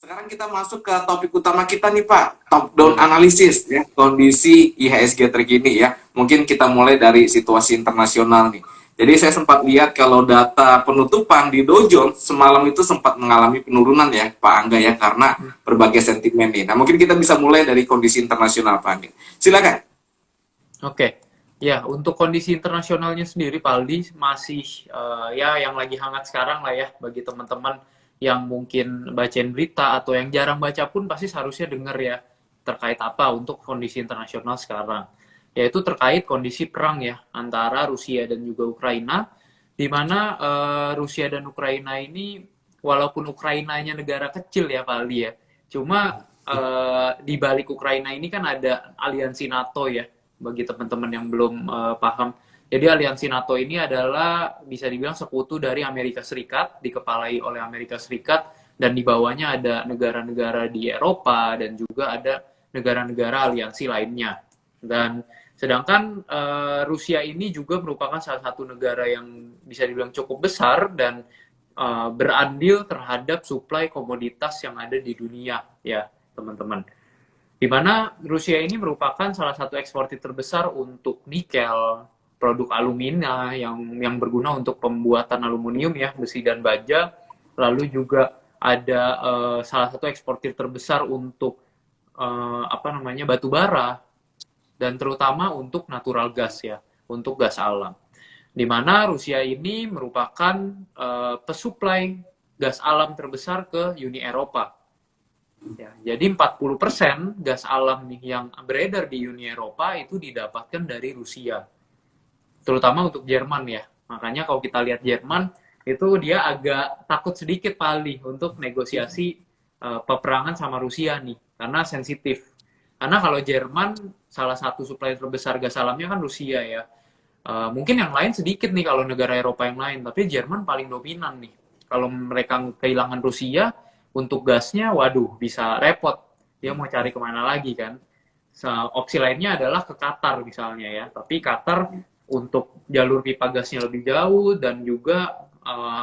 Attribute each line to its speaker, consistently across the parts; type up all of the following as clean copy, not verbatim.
Speaker 1: Sekarang kita masuk ke topik utama kita nih Pak, top down analysis ya, kondisi IHSG terkini ya. Mungkin kita mulai dari situasi internasional nih. Jadi saya sempat lihat kalau data penutupan di Dow Jones semalam itu sempat mengalami penurunan ya Pak Angga ya, karena berbagai sentimen nih. Nah mungkin kita bisa mulai dari kondisi internasional Pak Angga. Silakan.
Speaker 2: Oke, ya untuk kondisi internasionalnya sendiri, Pak Aldi masih ya yang lagi hangat sekarang lah ya bagi teman-teman yang mungkin bacain berita atau yang jarang baca pun pasti seharusnya dengar ya terkait apa untuk kondisi internasional sekarang, yaitu terkait kondisi perang ya antara Rusia dan juga Ukraina, di mana Rusia dan Ukraina ini walaupun Ukrainanya negara kecil ya Pak Aldi ya, cuma di balik Ukraina ini kan ada aliansi NATO ya bagi teman-teman yang belum paham. Jadi aliansi NATO ini adalah bisa dibilang sekutu dari Amerika Serikat, dikepalai oleh Amerika Serikat, dan di bawahnya ada negara-negara di Eropa dan juga ada negara-negara aliansi lainnya. Dan sedangkan Rusia ini juga merupakan salah satu negara yang bisa dibilang cukup besar dan berandil terhadap suplai komoditas yang ada di dunia ya teman-teman. Di mana Rusia ini merupakan salah satu eksportir terbesar untuk nikel, produk alumina yang berguna untuk pembuatan aluminium ya, besi dan baja. Lalu juga ada salah satu eksportir terbesar untuk batu bara dan terutama untuk natural gas ya, untuk gas alam. Di mana Rusia ini merupakan pesuplai gas alam terbesar ke Uni Eropa. Ya, jadi 40% gas alam nih yang beredar di Uni Eropa itu didapatkan dari Rusia. Terutama untuk Jerman ya. Makanya kalau kita lihat Jerman, itu dia agak takut sedikit paling untuk negosiasi peperangan sama Rusia nih. Karena sensitif. Karena kalau Jerman, salah satu supplier terbesar gas alamnya kan Rusia ya. Mungkin yang lain sedikit nih kalau negara Eropa yang lain. Tapi Jerman paling dominan nih. Kalau mereka kehilangan Rusia, untuk gasnya, waduh, bisa repot. Dia mau cari kemana lagi kan. Opsi lainnya adalah ke Qatar misalnya ya. Tapi Qatar untuk jalur pipa gasnya lebih jauh dan juga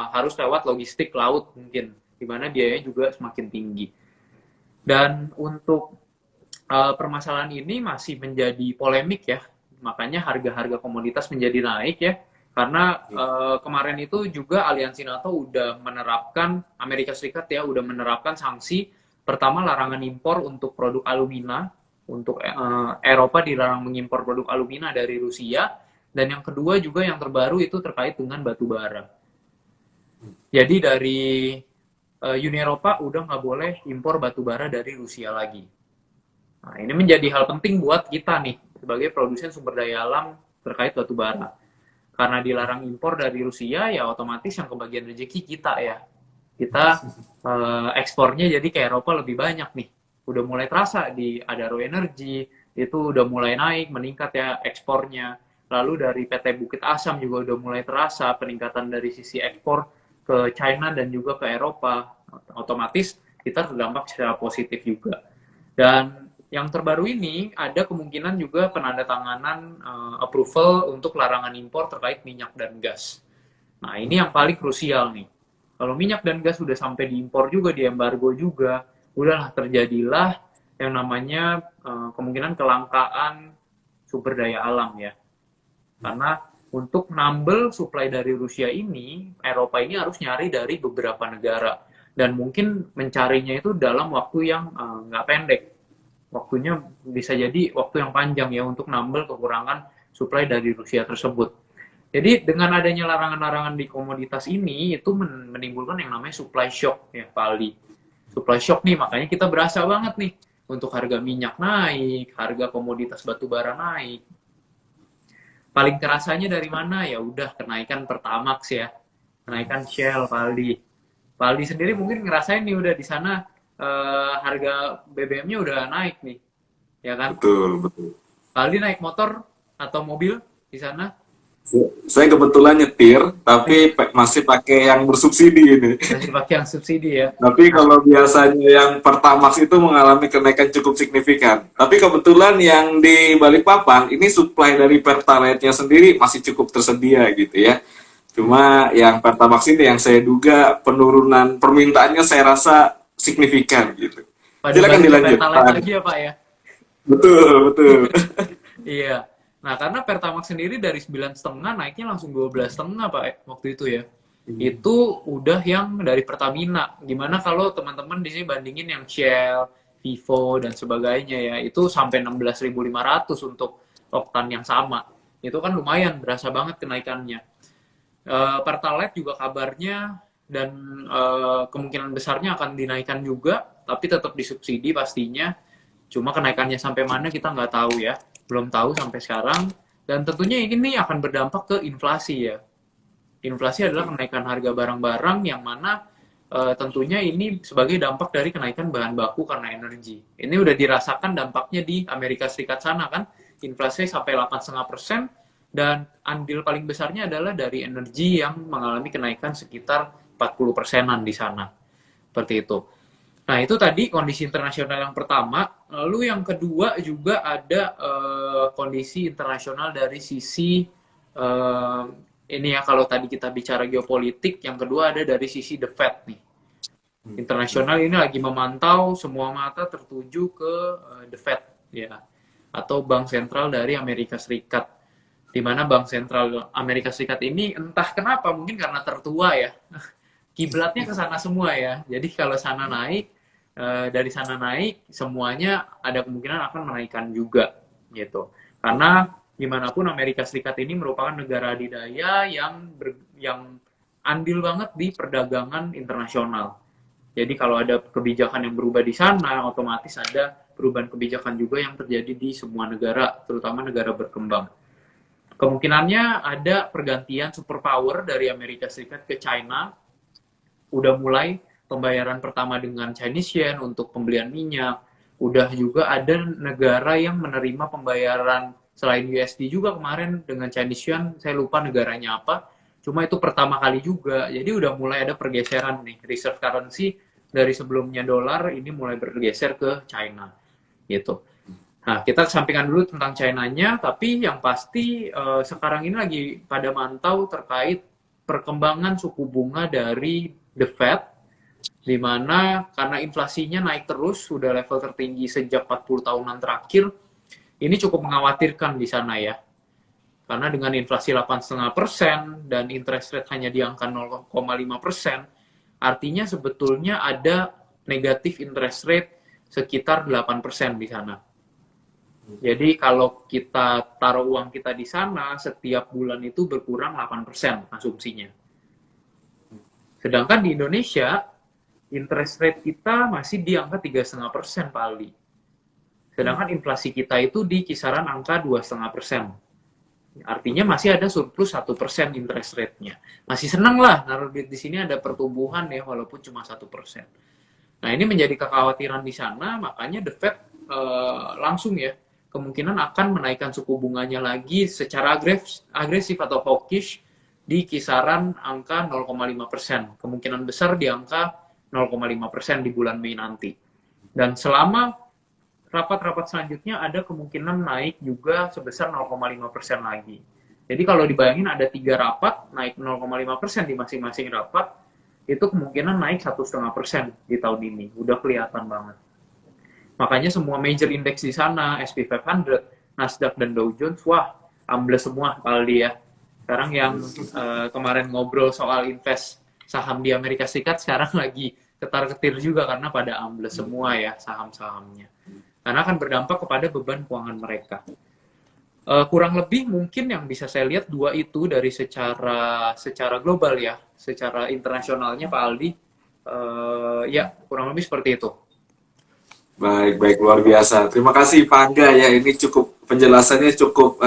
Speaker 2: harus lewat logistik laut mungkin. Di mana biayanya juga semakin tinggi. Dan untuk permasalahan ini masih menjadi polemik ya. Makanya harga-harga komoditas menjadi naik ya. Karena kemarin itu juga aliansi NATO udah menerapkan, Amerika Serikat ya, udah menerapkan sanksi. Pertama, larangan impor untuk produk alumina. Untuk Eropa dilarang mengimpor produk alumina dari Rusia. Dan yang kedua juga yang terbaru itu terkait dengan batu bara. Jadi dari Uni Eropa udah nggak boleh impor batu bara dari Rusia lagi. Nah, ini menjadi hal penting buat kita nih, sebagai produsen sumber daya alam terkait batu bara. Karena dilarang impor dari Rusia, ya otomatis yang kebagian rezeki kita ya. Kita ekspornya jadi ke Eropa lebih banyak nih. Udah mulai terasa di Adaro Energy, itu udah mulai naik, meningkat ya ekspornya. Lalu dari PT Bukit Asam juga udah mulai terasa peningkatan dari sisi ekspor ke China dan juga ke Eropa. Otomatis kita terdampak secara positif juga. Dan yang terbaru ini ada kemungkinan juga penandatanganan approval untuk larangan impor terkait minyak dan gas. Nah ini yang paling krusial nih. Kalau minyak dan gas sudah sampai diimpor juga, di embargo juga, udahlah terjadilah yang namanya kemungkinan kelangkaan sumber daya alam ya. Karena untuk nambel suplai dari Rusia ini, Eropa ini harus nyari dari beberapa negara. Dan mungkin mencarinya itu dalam waktu yang nggak pendek. Waktunya bisa jadi waktu yang panjang ya untuk nambel kekurangan suplai dari Rusia tersebut. Jadi dengan adanya larangan-larangan di komoditas ini itu menimbulkan yang namanya supply shock ya Pak Ali. Supply shock nih, makanya kita berasa banget nih untuk harga minyak naik, harga komoditas batu bara naik. Paling kerasanya dari mana? Ya udah kenaikan Pertamax ya. Kenaikan Shell Pak Ali. Pak Ali sendiri mungkin ngerasain nih udah di sana harga BBM-nya udah naik nih, ya kan?
Speaker 1: Betul, betul.
Speaker 2: Pak Aldi naik motor atau mobil di sana?
Speaker 1: Saya kebetulan nyetir, tapi masih pakai yang bersubsidi ini.
Speaker 2: Masih pakai yang subsidi ya?
Speaker 1: Tapi kalau biasanya yang Pertamax itu mengalami kenaikan cukup signifikan. Tapi kebetulan yang di Balikpapan, ini supply dari Pertalite-nya sendiri masih cukup tersedia gitu ya. Cuma yang Pertamax ini yang saya duga penurunan permintaannya saya rasa signifikan gitu.
Speaker 2: Pada
Speaker 1: Silakan
Speaker 2: balik ke
Speaker 1: dilanjut, Pak
Speaker 2: Pertalite
Speaker 1: Adi.
Speaker 2: lagi ya Pak ya.
Speaker 1: Betul, betul.
Speaker 2: Iya. Nah, karena Pertamax sendiri dari 9,5 naiknya langsung 12,5 Pak waktu itu ya. Itu udah yang dari Pertamina. Gimana kalau teman-teman di sini bandingin yang Shell, Vivo dan sebagainya ya, itu sampai 16.500 untuk oktan yang sama. Itu kan lumayan, berasa banget kenaikannya. Pertalite juga kabarnya dan kemungkinan besarnya akan dinaikkan juga, tapi tetap disubsidi pastinya. Cuma kenaikannya sampai mana kita nggak tahu ya, belum tahu sampai sekarang. Dan tentunya ini akan berdampak ke inflasi ya. Inflasi adalah kenaikan harga barang-barang yang mana tentunya ini sebagai dampak dari kenaikan bahan baku karena energi. Ini udah dirasakan dampaknya di Amerika Serikat sana kan, inflasi sampai 8,5%, dan andil paling besarnya adalah dari energi yang mengalami kenaikan sekitar 40%-an di sana. Seperti itu. Nah, itu tadi kondisi internasional yang pertama. Lalu yang kedua juga ada kondisi internasional dari sisi ini ya, kalau tadi kita bicara geopolitik, yang kedua ada dari sisi The Fed nih. Internasional ini lagi memantau, semua mata tertuju ke The Fed ya, atau Bank Sentral dari Amerika Serikat. Di mana Bank Sentral Amerika Serikat ini entah kenapa, mungkin karena tertua ya, kiblatnya ke sana semua ya. Jadi kalau sana naik, dari sana naik, semuanya ada kemungkinan akan menaikkan juga gitu. Karena gimana pun Amerika Serikat ini merupakan negara adidaya yang andil banget di perdagangan internasional. Jadi kalau ada kebijakan yang berubah di sana, otomatis ada perubahan kebijakan juga yang terjadi di semua negara, terutama negara berkembang. Kemungkinannya ada pergantian superpower dari Amerika Serikat ke China. Udah mulai pembayaran pertama dengan Chinese Yuan untuk pembelian minyak. Udah juga ada negara yang menerima pembayaran selain USD juga kemarin dengan Chinese Yuan. Saya lupa negaranya apa. Cuma itu pertama kali juga. Jadi udah mulai ada pergeseran nih. Reserve currency dari sebelumnya dolar ini mulai bergeser ke China. Gitu. Nah, kita kesampingkan dulu tentang China-nya, tapi yang pasti sekarang ini lagi pada mantau terkait perkembangan suku bunga dari The Fed, di mana karena inflasinya naik terus, sudah level tertinggi sejak 40 tahunan terakhir, ini cukup mengkhawatirkan di sana ya. Karena dengan inflasi 8,5% dan interest rate hanya di angka 0,5%, artinya sebetulnya ada negatif interest rate sekitar 8% di sana. Jadi kalau kita taruh uang kita di sana, setiap bulan itu berkurang 8% asumsinya. Sedangkan di Indonesia, interest rate kita masih di angka 3,5% Pak Aldi. Sedangkan inflasi kita itu di kisaran angka 2,5%. Artinya masih ada surplus 1% interest rate-nya. Masih senang lah, naruh duit di sini ada pertumbuhan ya, walaupun cuma 1%. Nah, ini menjadi kekhawatiran di sana, makanya The Fed langsung ya, kemungkinan akan menaikkan suku bunganya lagi secara agresif atau hawkish di kisaran angka 0,5%. Kemungkinan besar di angka 0,5% di bulan Mei nanti. Dan selama rapat-rapat selanjutnya ada kemungkinan naik juga sebesar 0,5% lagi. Jadi kalau dibayangin ada 3 rapat, naik 0,5% di masing-masing rapat, itu kemungkinan naik 1,5% di tahun ini. Udah kelihatan banget. Makanya semua major index di sana, S&P 500, Nasdaq, dan Dow Jones, wah, ambles semua Aldi ya. Sekarang yang kemarin ngobrol soal invest saham di Amerika Serikat, sekarang lagi ketar-ketir juga karena pada ambles semua ya saham-sahamnya. Karena akan berdampak kepada beban keuangan mereka. Kurang lebih mungkin yang bisa saya lihat dua itu dari secara global ya, secara internasionalnya Pak Aldi, ya kurang lebih seperti itu.
Speaker 1: Baik, luar biasa. Terima kasih Pak Angga ya. Ini cukup penjelasannya cukup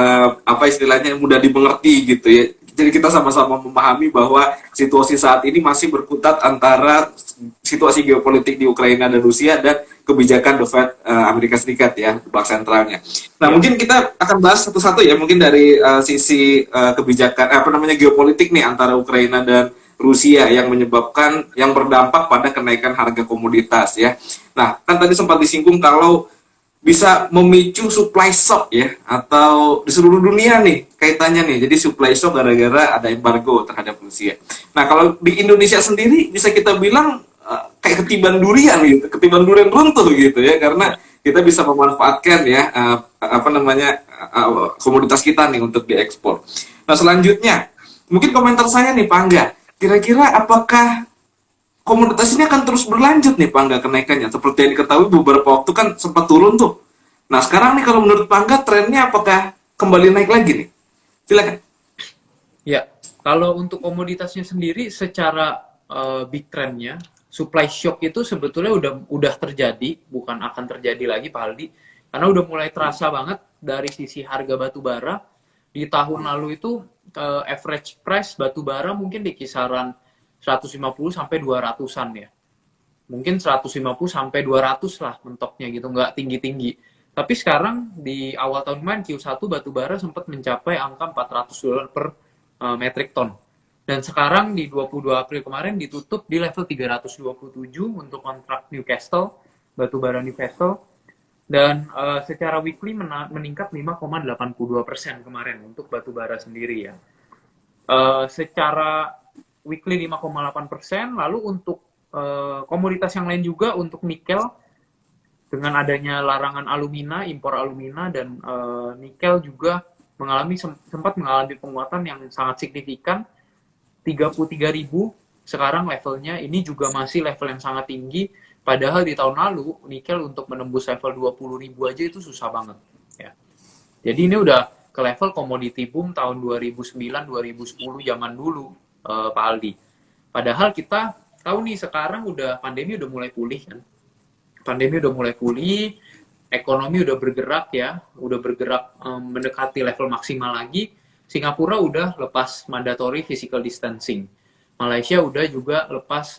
Speaker 1: apa istilahnya mudah dimengerti gitu ya. Jadi kita sama-sama memahami bahwa situasi saat ini masih berkutat antara situasi geopolitik di Ukraina dan Rusia dan kebijakan The Fed Amerika Serikat ya, bank sentralnya. Nah, mungkin kita akan bahas satu-satu ya, mungkin dari sisi kebijakan geopolitik nih antara Ukraina dan Rusia yang berdampak pada kenaikan harga komoditas ya. Nah, kan tadi sempat disinggung kalau bisa memicu supply shock ya, atau di seluruh dunia nih kaitannya nih. Jadi supply shock gara-gara ada embargo terhadap Rusia. Nah, kalau di Indonesia sendiri bisa kita bilang kayak ketiban durian gitu, ketiban durian runtuh gitu ya, karena kita bisa memanfaatkan ya apa namanya komoditas kita nih untuk diekspor. Nah selanjutnya, mungkin komentar saya nih Pak Angga, kira-kira apakah komoditas ini akan terus berlanjut nih Pak Angga kenaikannya? Seperti yang diketahui beberapa waktu kan sempat turun tuh. Nah sekarang nih kalau menurut Pak Angga trennya apakah kembali naik lagi nih? Silakan.
Speaker 2: Ya, kalau untuk komoditasnya sendiri secara big trendnya, supply shock itu sebetulnya udah terjadi, bukan akan terjadi lagi Pak Aldi, karena udah mulai terasa banget dari sisi harga batu bara di tahun lalu itu average price batu bara mungkin di kisaran 150 sampai 200-an ya. Mungkin 150 sampai 200 lah mentoknya gitu, nggak tinggi-tinggi. Tapi sekarang di awal tahun kemarin Q1 batu bara sempat mencapai angka $400 per metric ton. Dan sekarang di 22 April kemarin ditutup di level 327 untuk kontrak Newcastle, batu bara Newcastle. Dan secara weekly meningkat 5,82% kemarin untuk batu bara sendiri ya. Secara weekly 5,8%, lalu untuk komoditas yang lain juga untuk nikel, dengan adanya larangan alumina, impor alumina dan nikel juga sempat mengalami penguatan yang sangat signifikan, 33.000 sekarang levelnya, ini juga masih level yang sangat tinggi, padahal di tahun lalu nikel untuk menembus level 20.000 aja itu susah banget ya. Jadi ini udah ke level commodity boom tahun 2009-2010 zaman dulu Pak Aldi. Padahal kita tahu nih sekarang pandemi udah mulai pulih kan. Pandemi udah mulai pulih, ekonomi udah bergerak ya, udah bergerak mendekati level maksimal lagi. Singapura udah lepas mandatory physical distancing. Malaysia udah juga lepas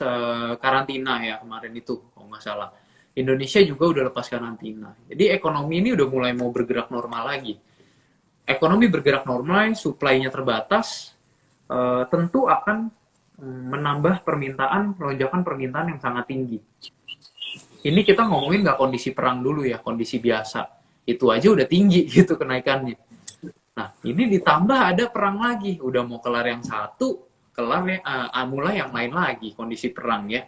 Speaker 2: karantina ya kemarin itu, kalau nggak salah. Indonesia juga udah lepas karantina. Jadi ekonomi ini udah mulai mau bergerak normal lagi. Ekonomi bergerak normal, supply-nya terbatas, tentu akan menambah lonjakan permintaan yang sangat tinggi. Ini kita ngomongin nggak kondisi perang dulu ya, kondisi biasa. Itu aja udah tinggi gitu kenaikannya. Nah, ini ditambah ada perang lagi. Udah mau kelar yang satu, mulai yang lain lagi, kondisi perang ya.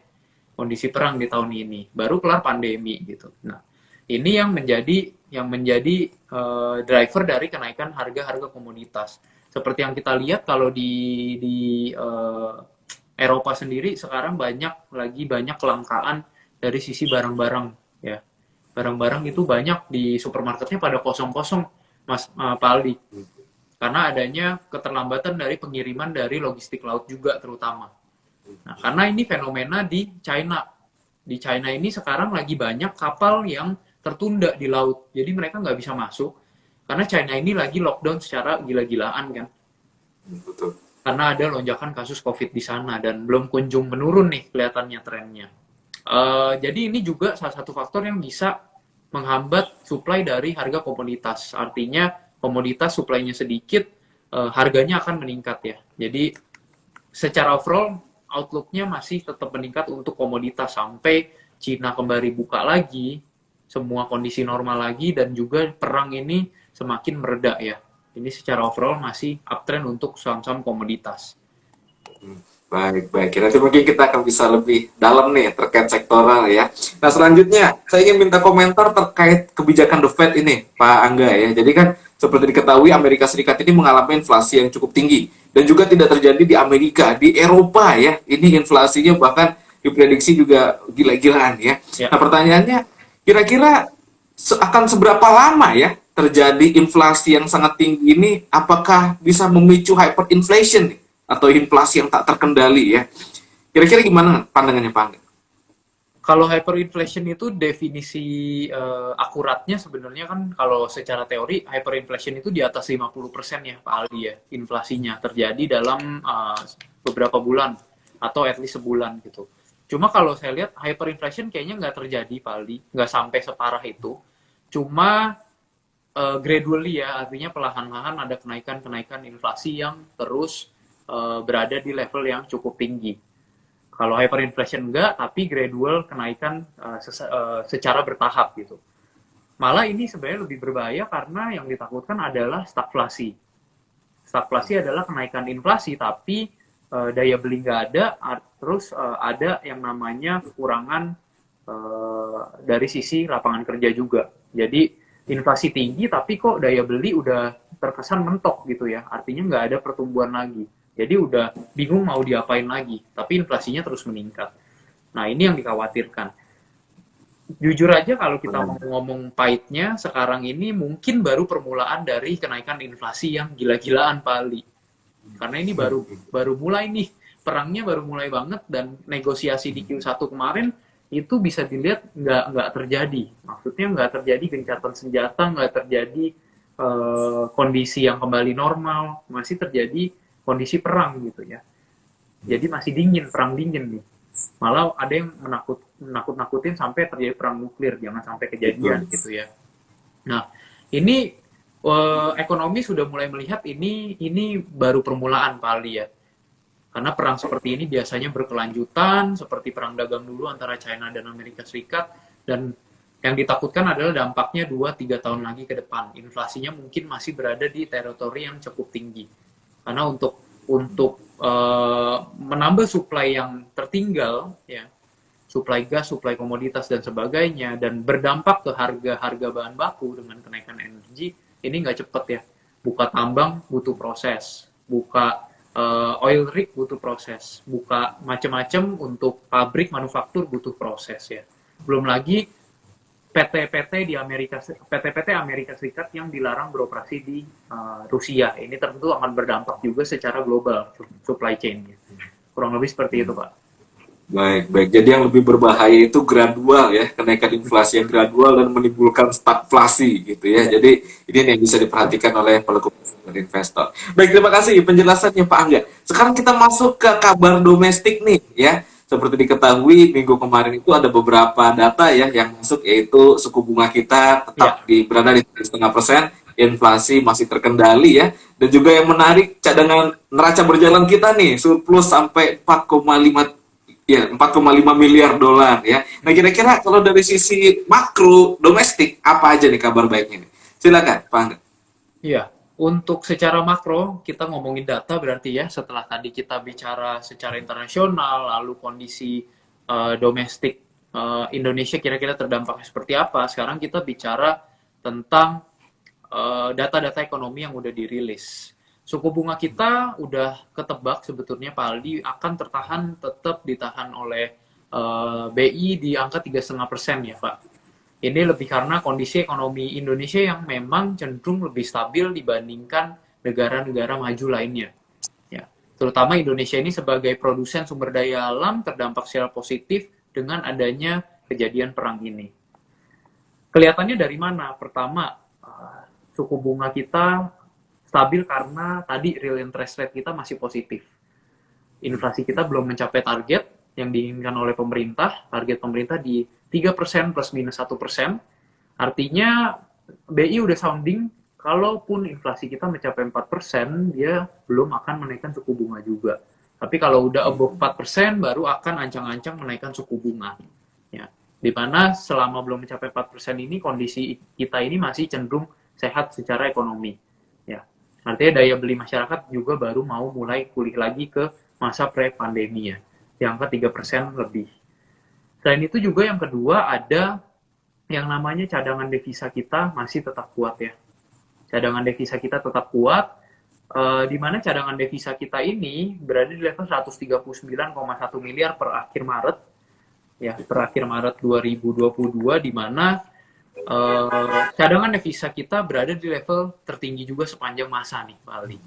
Speaker 2: Kondisi perang di tahun ini. Baru kelar pandemi gitu. Nah, ini yang menjadi driver dari kenaikan harga-harga komoditas. Seperti yang kita lihat kalau di Eropa sendiri sekarang banyak kelangkaan dari sisi barang-barang ya. Barang-barang itu banyak di supermarketnya pada kosong-kosong Mas Pak Aldi. Karena adanya keterlambatan dari pengiriman dari logistik laut juga terutama. Nah, karena ini fenomena di China. Di China ini sekarang lagi banyak kapal yang tertunda di laut. Jadi mereka nggak bisa masuk. Karena China ini lagi lockdown secara gila-gilaan kan.
Speaker 1: Betul.
Speaker 2: Karena ada lonjakan kasus COVID di sana dan belum kunjung menurun nih kelihatannya trennya. Jadi ini juga salah satu faktor yang bisa menghambat supply dari harga komoditas. Artinya komoditas supply-nya sedikit, harganya akan meningkat ya. Jadi secara overall outlook-nya masih tetap meningkat untuk komoditas sampai Cina kembali buka lagi, semua kondisi normal lagi, dan juga perang ini semakin mereda ya. Ini secara overall masih uptrend untuk saham-saham komoditas.
Speaker 1: Baik, baik. Nanti mungkin kita akan bisa lebih dalam nih terkait sektoral ya. Nah, selanjutnya saya ingin minta komentar terkait kebijakan The Fed ini, Pak Angga ya. Jadi kan seperti diketahui Amerika Serikat ini mengalami inflasi yang cukup tinggi dan juga tidak terjadi di Amerika, di Eropa ya. Ini inflasinya bahkan diprediksi juga gila-gilaan ya. Nah, pertanyaannya kira-kira akan seberapa lama ya terjadi inflasi yang sangat tinggi ini? Apakah bisa memicu hyperinflation nih? Atau inflasi yang tak terkendali ya. Kira-kira gimana pandangannya Pak Angga?
Speaker 2: Kalau hyperinflation itu definisi akuratnya sebenarnya kan kalau secara teori hyperinflation itu di atas 50% ya Pak Aldi ya, inflasinya terjadi dalam beberapa bulan atau at least sebulan gitu. Cuma kalau saya lihat hyperinflation kayaknya nggak terjadi Pak Aldi, nggak sampai separah itu. Cuma gradually ya, artinya perlahan-lahan ada kenaikan inflasi yang terus berada di level yang cukup tinggi. Kalau hyperinflation enggak, tapi gradual kenaikan secara bertahap gitu. Malah ini sebenarnya lebih berbahaya karena yang ditakutkan adalah stagflasi. Stagflasi adalah kenaikan inflasi, tapi daya beli nggak ada, terus ada yang namanya kekurangan dari sisi lapangan kerja juga. Jadi inflasi tinggi tapi kok daya beli udah terkesan mentok gitu ya, artinya nggak ada pertumbuhan lagi. Jadi udah bingung mau diapain lagi, tapi inflasinya terus meningkat. Nah ini yang dikhawatirkan. Jujur aja kalau kita mau ngomong pahitnya, sekarang ini mungkin baru permulaan dari kenaikan inflasi yang gila-gilaan, Pak Ali. Karena ini baru mulai nih, perangnya baru mulai banget, dan negosiasi di Q1 kemarin itu bisa dilihat nggak terjadi. Maksudnya nggak terjadi gencatan senjata, nggak terjadi kondisi yang kembali normal, masih terjadi kondisi perang gitu ya. Jadi masih dingin, perang dingin nih. Malah ada yang menakut-nakutin sampai terjadi perang nuklir, jangan sampai kejadian gitu ya. Nah, ini ekonomi sudah mulai melihat ini baru permulaan Pak Ali ya. Karena perang seperti ini biasanya berkelanjutan, seperti perang dagang dulu antara China dan Amerika Serikat, dan yang ditakutkan adalah dampaknya 2-3 tahun lagi ke depan. Inflasinya mungkin masih berada di teritori yang cukup tinggi. Karena untuk menambah supply yang tertinggal, ya, supply gas, supply komoditas dan sebagainya, dan berdampak ke harga bahan baku dengan kenaikan energi, ini nggak cepet ya. Buka tambang butuh proses, buka oil rig butuh proses, buka macam-macam untuk pabrik manufaktur butuh proses ya. Belum lagi PT-PT Amerika Serikat yang dilarang beroperasi di Rusia. Ini tentu akan berdampak juga secara global supply chain-nya. Kurang lebih seperti itu, Pak.
Speaker 1: Baik. Jadi yang lebih berbahaya itu gradual ya, kenaikan inflasi yang gradual dan menimbulkan stagflasi gitu ya. Jadi ini yang bisa diperhatikan oleh pelaku dan investor. Baik, terima kasih penjelasannya Pak Angga. Sekarang kita masuk ke kabar domestik nih ya. Seperti diketahui minggu kemarin itu ada beberapa data ya yang masuk, yaitu suku bunga kita tetap berada di 3,5%, inflasi masih terkendali ya, dan juga yang menarik cadangan neraca berjalan kita nih surplus sampai 4,5 miliar dolar ya. Nah kira-kira kalau dari sisi makro domestik apa aja nih kabar baiknya nih? Silakan Pak Angga.
Speaker 2: Iya, untuk secara makro, kita ngomongin data berarti ya, setelah tadi kita bicara secara internasional, lalu kondisi domestik Indonesia kira-kira terdampaknya seperti apa, sekarang kita bicara tentang data-data ekonomi yang udah dirilis. Suku bunga kita udah ketebak sebetulnya Pak Aldi akan tetap ditahan oleh BI di angka 3,5% ya Pak. Ini lebih karena kondisi ekonomi Indonesia yang memang cenderung lebih stabil dibandingkan negara-negara maju lainnya. Ya, terutama Indonesia ini sebagai produsen sumber daya alam terdampak secara positif dengan adanya kejadian perang ini. Kelihatannya dari mana? Pertama, suku bunga kita stabil karena tadi real interest rate kita masih positif. Inflasi kita belum mencapai target yang diinginkan oleh pemerintah. Target pemerintah di 3% plus minus 1%. Artinya BI udah sounding, kalaupun inflasi kita mencapai 4%, dia belum akan menaikkan suku bunga juga. Tapi kalau udah above 4%, baru akan ancang-ancang menaikkan suku bunga. Ya. Di mana selama belum mencapai 4% ini, kondisi kita ini masih cenderung sehat secara ekonomi. Ya. Artinya daya beli masyarakat juga baru mau mulai pulih lagi ke masa pre-pandemi ya, di angka 3% lebih. Selain itu juga yang kedua ada yang namanya cadangan devisa kita masih tetap kuat ya. Cadangan devisa kita tetap kuat, di mana cadangan devisa kita ini berada di level 139,1 miliar per akhir Maret, ya per akhir Maret 2022, di mana cadangan devisa kita berada di level tertinggi juga sepanjang masa nih, Pak Aldi.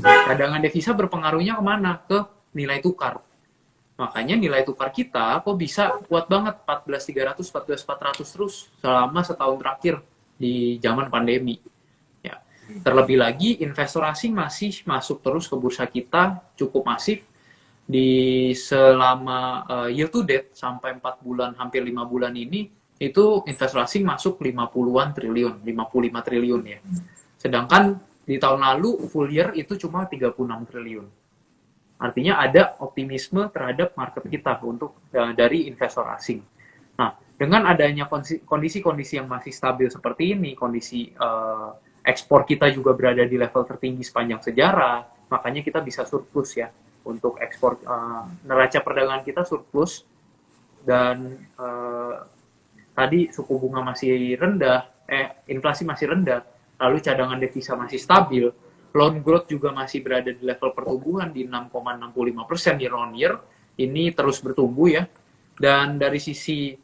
Speaker 2: Cadangan devisa berpengaruhnya kemana? Ke nilai tukar. Makanya nilai tukar kita kok bisa kuat banget 14.300, 14.400 terus selama setahun terakhir di zaman pandemi. Ya. Terlebih lagi investor asing masih masuk terus ke bursa kita cukup masif di selama year to date sampai 4 bulan hampir 5 bulan ini itu investor asing masuk 50-an triliun, 55 triliun ya. Sedangkan di tahun lalu full year itu cuma 36 triliun. Artinya ada optimisme terhadap market kita untuk dari investor asing. Nah, dengan adanya kondisi-kondisi yang masih stabil seperti ini, kondisi ekspor kita juga berada di level tertinggi sepanjang sejarah, makanya kita bisa surplus ya. Untuk ekspor, neraca perdagangan kita surplus, dan tadi suku bunga masih rendah, inflasi masih rendah, lalu cadangan devisa masih stabil, loan growth juga masih berada di level pertumbuhan di 6,65% year on year, ini terus bertumbuh ya. Dan dari sisi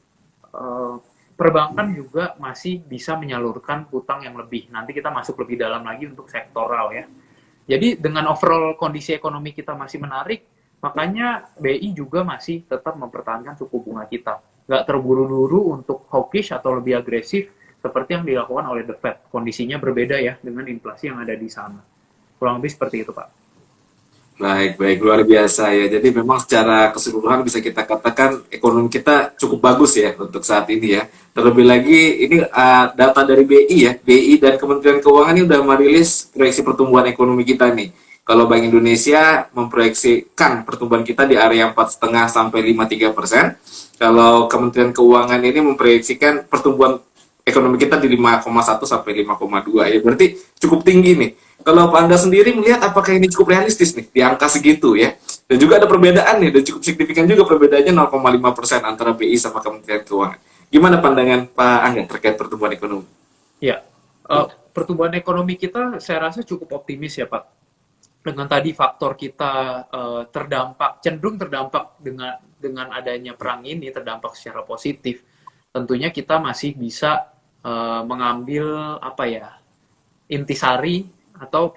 Speaker 2: perbankan juga masih bisa menyalurkan hutang yang lebih. Nanti kita masuk lebih dalam lagi untuk sektoral ya. Jadi dengan overall kondisi ekonomi kita masih menarik, makanya BI juga masih tetap mempertahankan suku bunga kita. Nggak terburu-buru untuk hawkish atau lebih agresif seperti yang dilakukan oleh The Fed. Kondisinya berbeda ya dengan inflasi yang ada di sana. Kurang lebih seperti itu, Pak.
Speaker 1: Baik, baik, luar biasa ya. Jadi memang secara keseluruhan bisa kita katakan ekonomi kita cukup bagus ya untuk saat ini ya. Terlebih lagi ini data dari BI ya. BI dan Kementerian Keuangan ini udah merilis proyeksi pertumbuhan ekonomi kita nih. Kalau Bank Indonesia memproyeksikan pertumbuhan kita di area 4,5 sampai 5,3%. Kalau Kementerian Keuangan ini memproyeksikan pertumbuhan ekonomi kita di 5,1 sampai 5,2 ya. Berarti cukup tinggi nih. Kalau Pak Anda sendiri melihat apakah ini cukup realistis nih di angka segitu ya? Dan juga ada perbedaan nih, dan cukup signifikan juga perbedaannya 0,5% antara BI sama Kementerian Keuangan. Gimana pandangan Pak Angga terkait pertumbuhan ekonomi?
Speaker 2: Ya, pertumbuhan ekonomi kita saya rasa cukup optimis ya Pak. Dengan tadi faktor kita cenderung terdampak dengan adanya perang ini, terdampak secara positif. Tentunya kita masih bisa mengambil intisari atau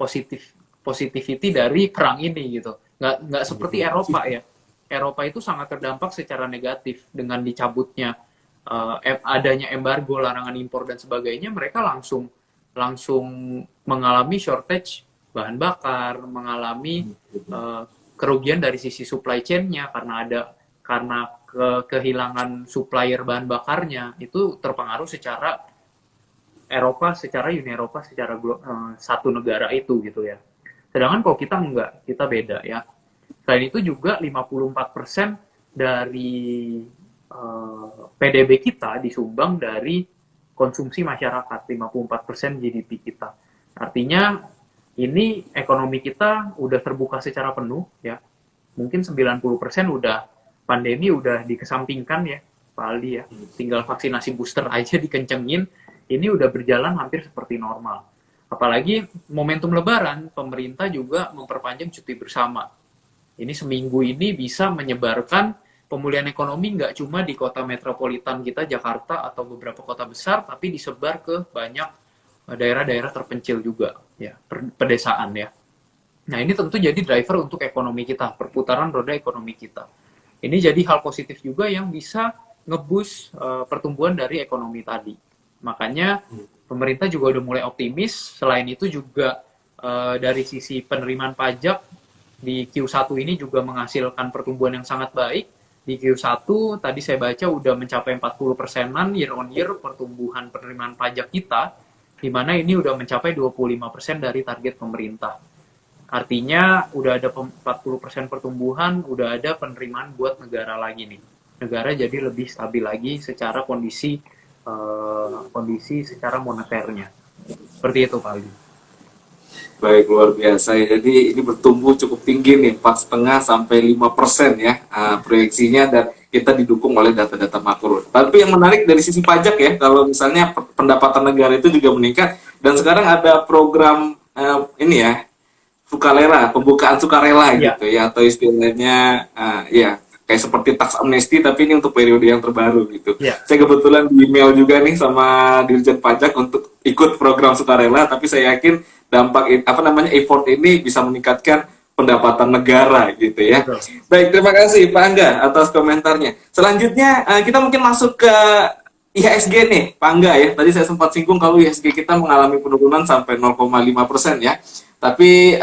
Speaker 2: positivity dari perang ini gitu. Nggak seperti Eropa ya. Eropa itu sangat terdampak secara negatif dengan dicabutnya adanya embargo, larangan impor dan sebagainya. Mereka langsung mengalami shortage bahan bakar, mengalami kerugian dari sisi supply chain-nya karena kehilangan supplier bahan bakarnya. Itu terpengaruh secara Uni Eropa secara satu negara itu gitu ya. Sedangkan kalau kita enggak, kita beda ya. Selain itu juga 54% dari PDB kita disumbang dari konsumsi masyarakat, 54% GDP kita. Artinya ini ekonomi kita udah terbuka secara penuh ya. Mungkin 90% pandemi udah dikesampingkan ya, Pak Aldi ya. Tinggal vaksinasi booster aja dikencengin. Ini udah berjalan hampir seperti normal. Apalagi momentum Lebaran, pemerintah juga memperpanjang cuti bersama. Ini seminggu ini bisa menyebarkan pemulihan ekonomi nggak cuma di kota metropolitan kita, Jakarta, atau beberapa kota besar, tapi disebar ke banyak daerah-daerah terpencil juga, ya, pedesaan ya. Nah ini tentu jadi driver untuk ekonomi kita, perputaran roda ekonomi kita. Ini jadi hal positif juga yang bisa nge-boost pertumbuhan dari ekonomi tadi. Makanya pemerintah juga udah mulai optimis. Selain itu juga dari sisi penerimaan pajak di Q1 ini juga menghasilkan pertumbuhan yang sangat baik. Di Q1 tadi saya baca udah mencapai 40%-an year on year pertumbuhan penerimaan pajak kita, di mana ini udah mencapai 25% dari target pemerintah. Artinya udah ada 40% pertumbuhan, udah ada penerimaan buat negara lagi nih. Negara jadi lebih stabil lagi secara kondisi secara moneternya. Seperti itu Pak Aldi.
Speaker 1: Baik, luar biasa ya. Jadi ini bertumbuh cukup tinggi nih, 4,5 sampai 5% ya proyeksinya, dan kita didukung oleh data-data makro. Tapi yang menarik dari sisi pajak ya, kalau misalnya pendapatan negara itu juga meningkat, dan sekarang ada program ini ya, sukarela, pembukaan sukarela gitu ya, atau istilahnya ya kayak seperti tax amnesty, tapi ini untuk periode yang terbaru gitu. Saya kebetulan di email juga nih sama Dirjen Pajak untuk ikut program sukarela, tapi saya yakin dampak effort ini bisa meningkatkan pendapatan negara gitu ya. Baik, terima kasih Pak Angga atas komentarnya. Selanjutnya kita mungkin masuk ke IHSG nih, Pak Angga ya. Tadi saya sempat singgung kalau IHSG kita mengalami penurunan sampai 0,5% ya. Tapi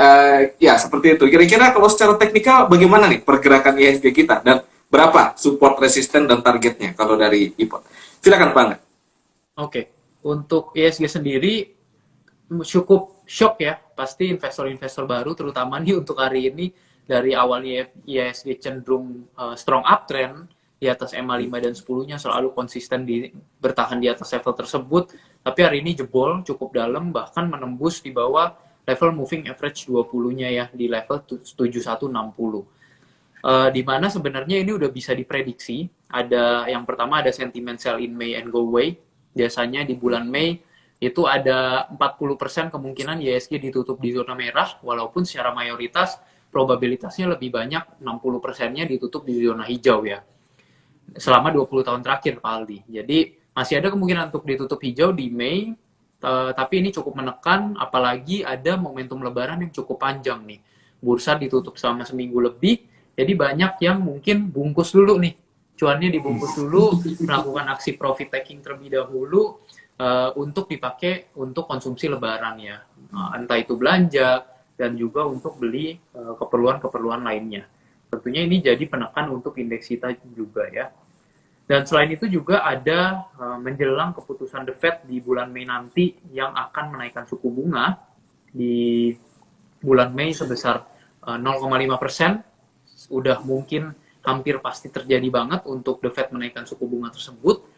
Speaker 1: ya seperti itu. Kira-kira kalau secara teknikal bagaimana nih pergerakan IHSG kita, dan berapa support, resisten, dan targetnya kalau dari IPOT? Silakan Pak Angga.
Speaker 2: Oke, untuk IHSG sendiri cukup shock ya, pasti investor-investor baru, terutama nih untuk hari ini. Dari awalnya IHSG cenderung strong uptrend di atas MA5 dan 10-nya, selalu konsisten bertahan di atas level tersebut, tapi hari ini jebol cukup dalam, bahkan menembus di bawah level moving average 20-nya ya di level 7160. Di mana sebenarnya ini udah bisa diprediksi. Ada yang pertama ada sentiment sell in May and go away. Biasanya di bulan Mei itu ada 40% kemungkinan IHSG ditutup di zona merah, walaupun secara mayoritas probabilitasnya lebih banyak, 60%-nya ditutup di zona hijau ya. Selama 20 tahun terakhir, Pak Aldi. Jadi masih ada kemungkinan untuk ditutup hijau di Mei, tapi ini cukup menekan, apalagi ada momentum lebaran yang cukup panjang nih. Bursa ditutup selama seminggu lebih, jadi banyak yang mungkin bungkus dulu nih. Cuannya dibungkus dulu, melakukan aksi profit taking terlebih dahulu, untuk dipakai untuk konsumsi lebaran ya. Entah itu belanja, dan juga untuk beli keperluan-keperluan lainnya. Tentunya ini jadi penekan untuk indeks kita juga ya. Dan selain itu juga ada menjelang keputusan The Fed di bulan Mei nanti yang akan menaikkan suku bunga di bulan Mei sebesar 0,5%. Udah mungkin hampir pasti terjadi banget untuk The Fed menaikkan suku bunga tersebut.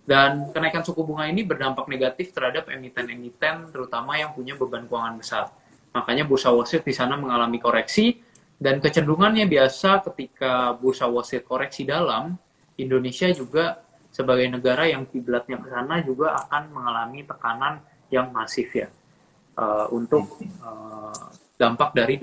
Speaker 2: Dan kenaikan suku bunga ini berdampak negatif terhadap emiten-emiten terutama yang punya beban keuangan besar. Makanya bursa Wall Street di sana mengalami koreksi, dan kecenderungannya biasa ketika bursa Wall Street koreksi dalam, Indonesia juga sebagai negara yang kiblatnya ke sana juga akan mengalami tekanan yang masif ya, untuk dampak dari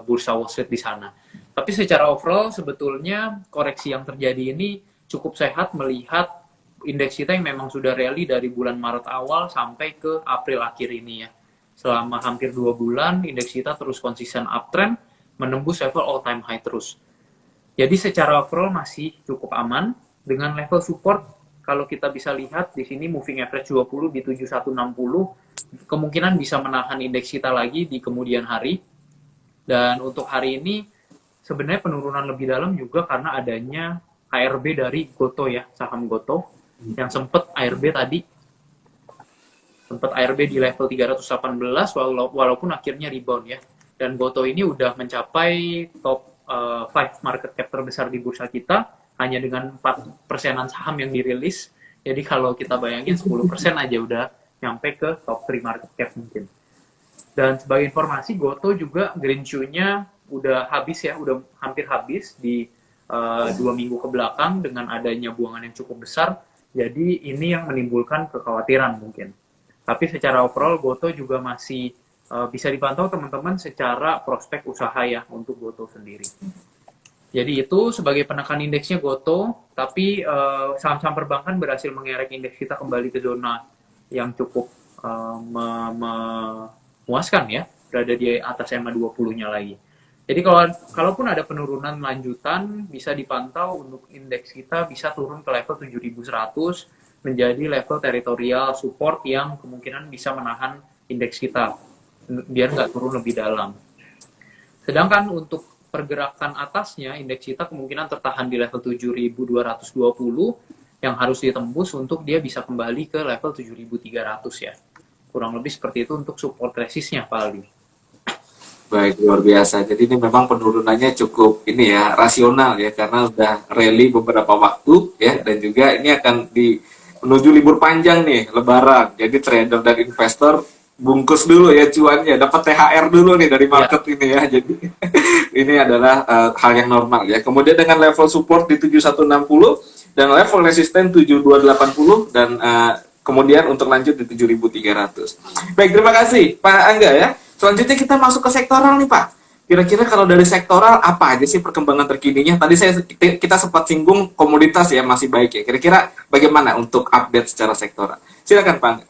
Speaker 2: bursa Wall Street di sana. Tapi secara overall sebetulnya koreksi yang terjadi ini cukup sehat melihat indeks kita yang memang sudah rally dari bulan Maret awal sampai ke April akhir ini ya. Selama hampir 2 bulan, indeks kita terus konsisten uptrend, menembus level all time high terus. Jadi secara overall masih cukup aman. Dengan level support, kalau kita bisa lihat di sini moving average 20 di 7160, kemungkinan bisa menahan indeks kita lagi di kemudian hari. Dan untuk hari ini, sebenarnya penurunan lebih dalam juga karena adanya ARB dari Gotoh ya, saham Gotoh, yang sempat ARB di level 318 walaupun akhirnya rebound ya. Dan Gotoh ini udah mencapai top 5 market cap terbesar di bursa kita hanya dengan 4%-an saham yang dirilis. Jadi kalau kita bayangin 10% aja udah nyampe ke top 3 market cap mungkin. Dan sebagai informasi, Gotoh juga green shoe-nya udah habis ya, udah hampir habis di 2 minggu ke belakang dengan adanya buangan yang cukup besar. Jadi ini yang menimbulkan kekhawatiran mungkin. Tapi secara overall Gotoh juga masih bisa dipantau teman-teman secara prospek usaha ya untuk Gotoh sendiri. Jadi itu sebagai penekan indeksnya Gotoh, tapi saham-saham perbankan berhasil mengerek indeks kita kembali ke zona yang cukup memuaskan ya, berada di atas EMA 20-nya lagi. Jadi kalaupun ada penurunan lanjutan, bisa dipantau untuk indeks kita bisa turun ke level 7.100 menjadi level teritorial support yang kemungkinan bisa menahan indeks kita biar nggak turun lebih dalam. Sedangkan untuk pergerakan atasnya, indeks kita kemungkinan tertahan di level 7.220 yang harus ditembus untuk dia bisa kembali ke level 7.300 ya. Kurang lebih seperti itu untuk support resistnya, Pak Aldi.
Speaker 1: Baik, luar biasa. Jadi ini memang penurunannya cukup ini ya, rasional ya, karena udah rally beberapa waktu ya, dan juga ini akan menuju libur panjang nih, Lebaran. Jadi trader dan investor bungkus dulu ya cuannya, dapat THR dulu nih dari market ini ya. Jadi ini adalah hal yang normal ya. Kemudian dengan level support di 7160 dan level resisten 7280 dan kemudian untuk lanjut di 7300. Baik, terima kasih Pak Angga ya. Selanjutnya kita masuk ke sektoral nih Pak. Kira-kira kalau dari sektoral apa aja sih perkembangan terkininya? Tadi kita sempat singgung komoditas ya masih baik ya. Kira-kira bagaimana untuk update secara sektoral? Silakan Pak Angga.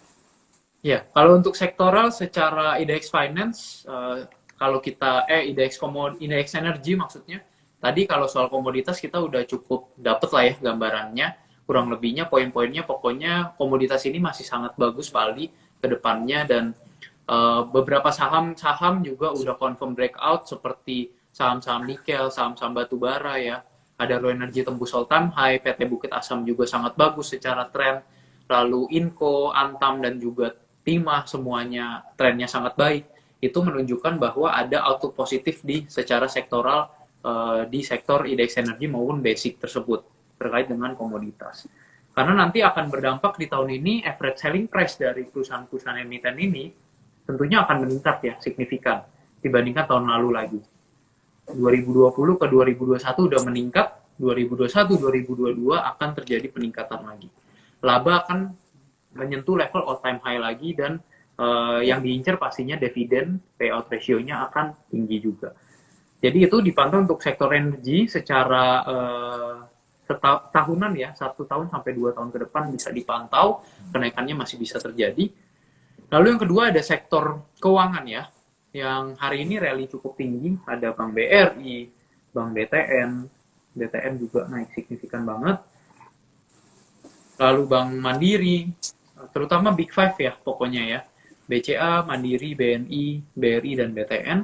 Speaker 2: Ya, kalau untuk sektoral secara IDX Finance, kalau kita IDX energi maksudnya, tadi kalau soal komoditas kita udah cukup dapet lah ya gambarannya, kurang lebihnya poin-poinnya, pokoknya komoditas ini masih sangat bagus Pak Aldi ke depannya, dan beberapa saham-saham juga udah confirm breakout seperti saham-saham nikel, saham-saham batu bara ya. Ada Raw Energy tembus all time high, PT Bukit Asam juga sangat bagus secara tren. Lalu Inco, Antam dan juga Timah semuanya trennya sangat baik. Itu menunjukkan bahwa ada outlook positif secara sektoral di sektor IDX energi maupun basic tersebut terkait dengan komoditas. Karena nanti akan berdampak di tahun ini average selling price dari perusahaan-perusahaan emiten ini tentunya akan meningkat ya, signifikan dibandingkan tahun lalu lagi. 2020 ke 2021 udah meningkat, 2021, 2022 akan terjadi peningkatan lagi. Laba akan menyentuh level all time high lagi dan yang diincar pastinya dividen payout ratio-nya akan tinggi juga. Jadi itu dipantau untuk sektor energi secara tahunan ya, 1 tahun sampai 2 tahun ke depan bisa dipantau, kenaikannya masih bisa terjadi. Lalu yang kedua ada sektor keuangan ya, yang hari ini rally cukup tinggi, ada Bank BRI, Bank BTN juga naik signifikan banget. Lalu Bank Mandiri, terutama Big Five ya pokoknya ya, BCA, Mandiri, BNI, BRI, dan BTN.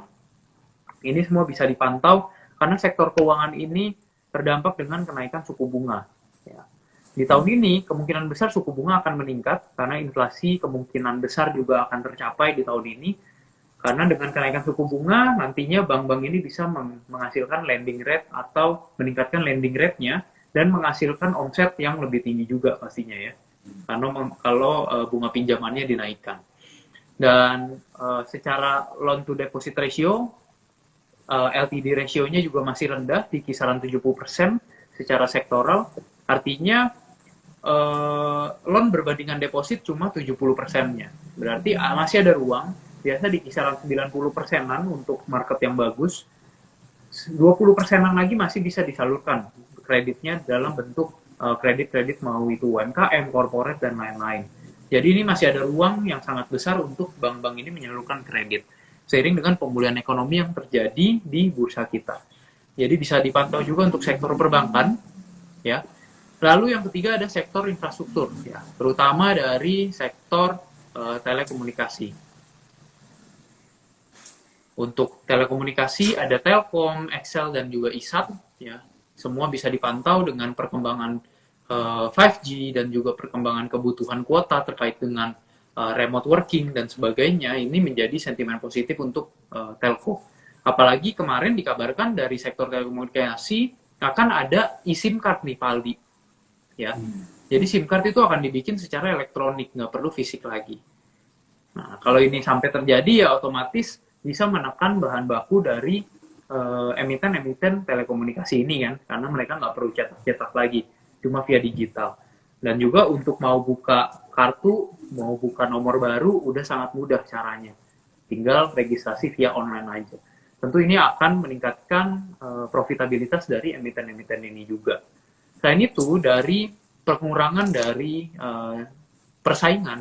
Speaker 2: Ini semua bisa dipantau karena sektor keuangan ini terdampak dengan kenaikan suku bunga. Ya. Di tahun ini kemungkinan besar suku bunga akan meningkat karena inflasi kemungkinan besar juga akan tercapai di tahun ini. Karena dengan kenaikan suku bunga nantinya bank-bank ini bisa menghasilkan lending rate atau meningkatkan lending rate-nya dan menghasilkan omset yang lebih tinggi juga pastinya ya. Karena kalau bunga pinjamannya dinaikkan. Dan secara loan to deposit ratio, LTD ratio-nya juga masih rendah di kisaran 70% secara sektoral. Artinya loan berbandingan deposit cuma 70%-nya. Berarti masih ada ruang, biasa di kisaran 90%-an untuk market yang bagus. 20%-an lagi masih bisa disalurkan kreditnya dalam bentuk kredit-kredit mau itu UMKM, corporate, dan lain-lain. Jadi ini masih ada ruang yang sangat besar untuk bank-bank ini menyalurkan kredit. Seiring dengan pemulihan ekonomi yang terjadi di bursa kita. Jadi bisa dipantau juga untuk sektor perbankan. Ya. Lalu yang ketiga ada sektor infrastruktur, ya, terutama dari sektor telekomunikasi. Untuk telekomunikasi ada Telkom, XL, dan juga ISAT. Ya. Semua bisa dipantau dengan perkembangan 5G dan juga perkembangan kebutuhan kuota terkait dengan remote working dan sebagainya. Ini menjadi sentimen positif untuk telco. Apalagi kemarin dikabarkan dari sektor telekomunikasi akan ada eSIM card nih, Pak Aldi. Ya. Jadi SIM card itu akan dibikin secara elektronik, nggak perlu fisik lagi. Nah, kalau ini sampai terjadi ya otomatis bisa menekan bahan baku dari emiten-emiten telekomunikasi ini kan, karena mereka nggak perlu cetak-cetak lagi, cuma via digital. Dan juga untuk mau buka kartu, mau buka nomor baru, udah sangat mudah caranya. Tinggal registrasi via online aja. Tentu ini akan meningkatkan profitabilitas dari emiten-emiten ini juga. Selain itu, dari pengurangan dari persaingan,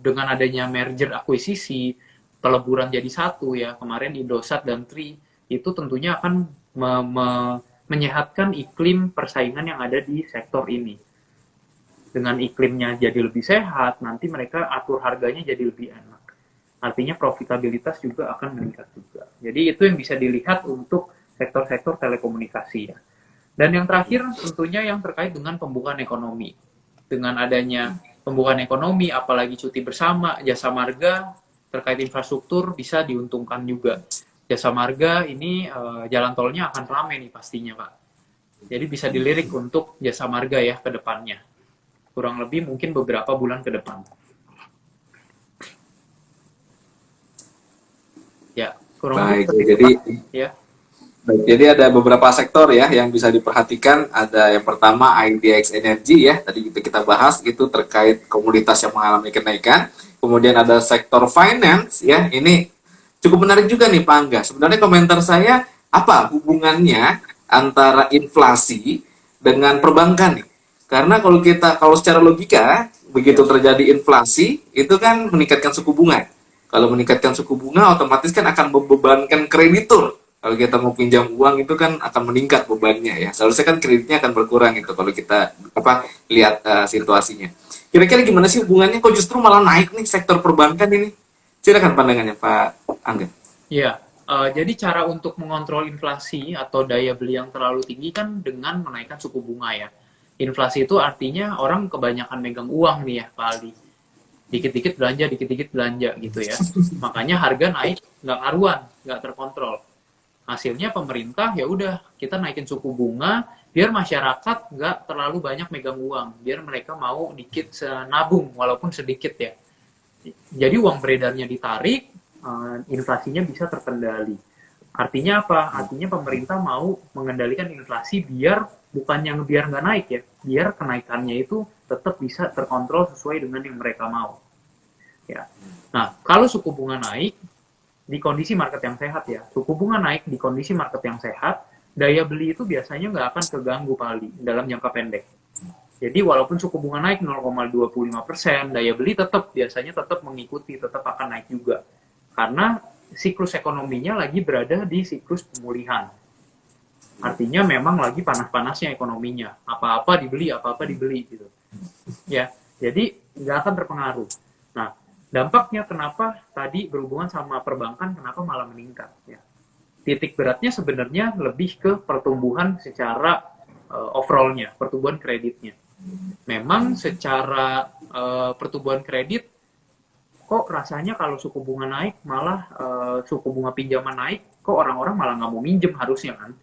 Speaker 2: dengan adanya merger akuisisi, peleburan jadi satu ya, kemarin Indosat dan Tri, itu tentunya akan menyehatkan iklim persaingan yang ada di sektor ini. Dengan iklimnya jadi lebih sehat, nanti mereka atur harganya jadi lebih enak. Artinya profitabilitas juga akan meningkat juga. Jadi itu yang bisa dilihat untuk sektor-sektor telekomunikasi ya. Dan yang terakhir tentunya yang terkait dengan pembukaan ekonomi. Dengan adanya pembukaan ekonomi, apalagi cuti bersama, jasa marga terkait infrastruktur bisa diuntungkan juga. Jasa marga ini jalan tolnya akan ramai nih pastinya Pak. Jadi bisa dilirik untuk jasa marga ya ke depannya. Kurang lebih mungkin beberapa bulan ke depan. Ya, kurang
Speaker 1: Baik,
Speaker 2: lebih
Speaker 1: jadi
Speaker 2: ya.
Speaker 1: baik, jadi ada beberapa sektor ya yang bisa diperhatikan. Ada yang pertama IDX Energy ya, tadi kita bahas itu terkait komoditas yang mengalami kenaikan. Kemudian ada sektor finance ya, ini cukup menarik juga nih Pak Angga. Sebenarnya komentar saya, apa hubungannya antara inflasi dengan perbankan nih? Karena kalau secara logika, begitu terjadi inflasi, itu kan meningkatkan suku bunga. Kalau meningkatkan suku bunga, otomatis kan akan membebankan kreditur. Kalau kita mau pinjam uang itu kan akan meningkat bebannya ya. Seharusnya kan kreditnya akan berkurang itu kalau kita lihat situasinya. Kira-kira gimana sih hubungannya? Kok justru malah naik nih sektor perbankan ini? Silakan pandangannya Pak Angga.
Speaker 2: Ya, jadi cara untuk mengontrol inflasi atau daya beli yang terlalu tinggi kan dengan menaikkan suku bunga ya. Inflasi itu artinya orang kebanyakan megang uang nih ya Pak Aldi. Dikit-dikit belanja gitu ya. Makanya harga naik nggak karuan, nggak terkontrol. Hasilnya pemerintah ya udah kita naikin suku bunga biar masyarakat nggak terlalu banyak megang uang, biar mereka mau dikit nabung walaupun sedikit ya. Jadi uang beredarnya ditarik, inflasinya bisa terkendali. Artinya apa? Artinya pemerintah mau mengendalikan inflasi biar nggak naik ya, biar kenaikannya itu tetap bisa terkontrol sesuai dengan yang mereka mau. Ya. Nah, kalau suku bunga naik di kondisi market yang sehat ya, suku bunga naik di kondisi market yang sehat, daya beli itu biasanya nggak akan keganggu Paldi dalam jangka pendek. Jadi walaupun suku bunga naik 0,25%, daya beli biasanya tetap mengikuti, tetap akan naik juga. Karena siklus ekonominya lagi berada di siklus pemulihan. Artinya memang lagi panas-panasnya ekonominya. Apa-apa dibeli gitu. Ya, jadi nggak akan terpengaruh. Nah, dampaknya kenapa tadi berhubungan sama perbankan, kenapa malah meningkat? Ya. Titik beratnya sebenarnya lebih ke pertumbuhan secara overall-nya, pertumbuhan kreditnya. Memang secara pertumbuhan kredit, kok rasanya kalau suku bunga naik, malah suku bunga pinjaman naik, kok orang-orang malah nggak mau minjem harusnya kan?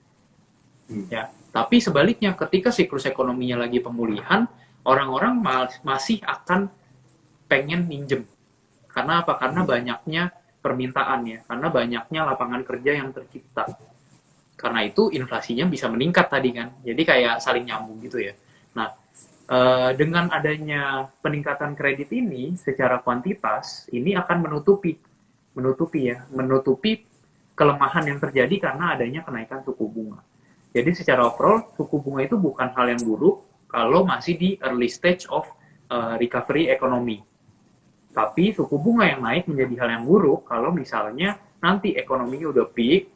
Speaker 2: Ya, tapi sebaliknya ketika siklus ekonominya lagi pemulihan, orang-orang masih akan pengen minjem. Karena apa? Karena banyaknya permintaan ya, karena banyaknya lapangan kerja yang tercipta. Karena itu inflasinya bisa meningkat tadi kan. Jadi kayak saling nyambung gitu ya. Nah, dengan adanya peningkatan kredit ini secara kuantitas, ini akan menutupi kelemahan yang terjadi karena adanya kenaikan suku bunga. Jadi secara overall, suku bunga itu bukan hal yang buruk kalau masih di early stage of recovery ekonomi. Tapi suku bunga yang naik menjadi hal yang buruk kalau misalnya nanti ekonominya udah peak,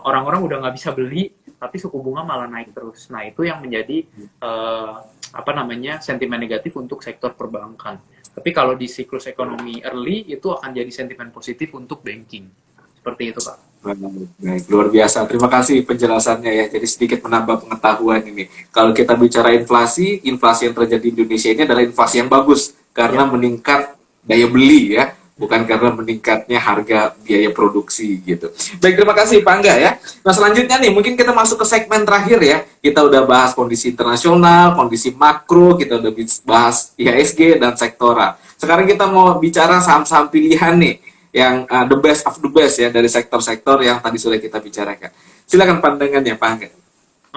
Speaker 2: orang-orang udah nggak bisa beli, tapi suku bunga malah naik terus. Nah, itu yang menjadi sentimen negatif untuk sektor perbankan. Tapi kalau di siklus ekonomi early, itu akan jadi sentimen positif untuk banking. Seperti itu, Pak.
Speaker 1: Baik, luar biasa. Terima kasih penjelasannya ya. Jadi sedikit menambah pengetahuan ini. Kalau kita bicara inflasi, inflasi yang terjadi di Indonesia ini adalah inflasi yang bagus karena meningkat daya beli ya, bukan karena meningkatnya harga biaya produksi gitu. Baik, terima kasih Pak Angga ya. Nah, selanjutnya nih mungkin kita masuk ke segmen terakhir ya. Kita udah bahas kondisi internasional, kondisi makro, kita udah bahas IHSG dan sektoral. Sekarang kita mau bicara saham-saham pilihan nih yang the best of the best ya dari sektor-sektor yang tadi sudah kita bicarakan. Silakan pandangannya Pak Angga.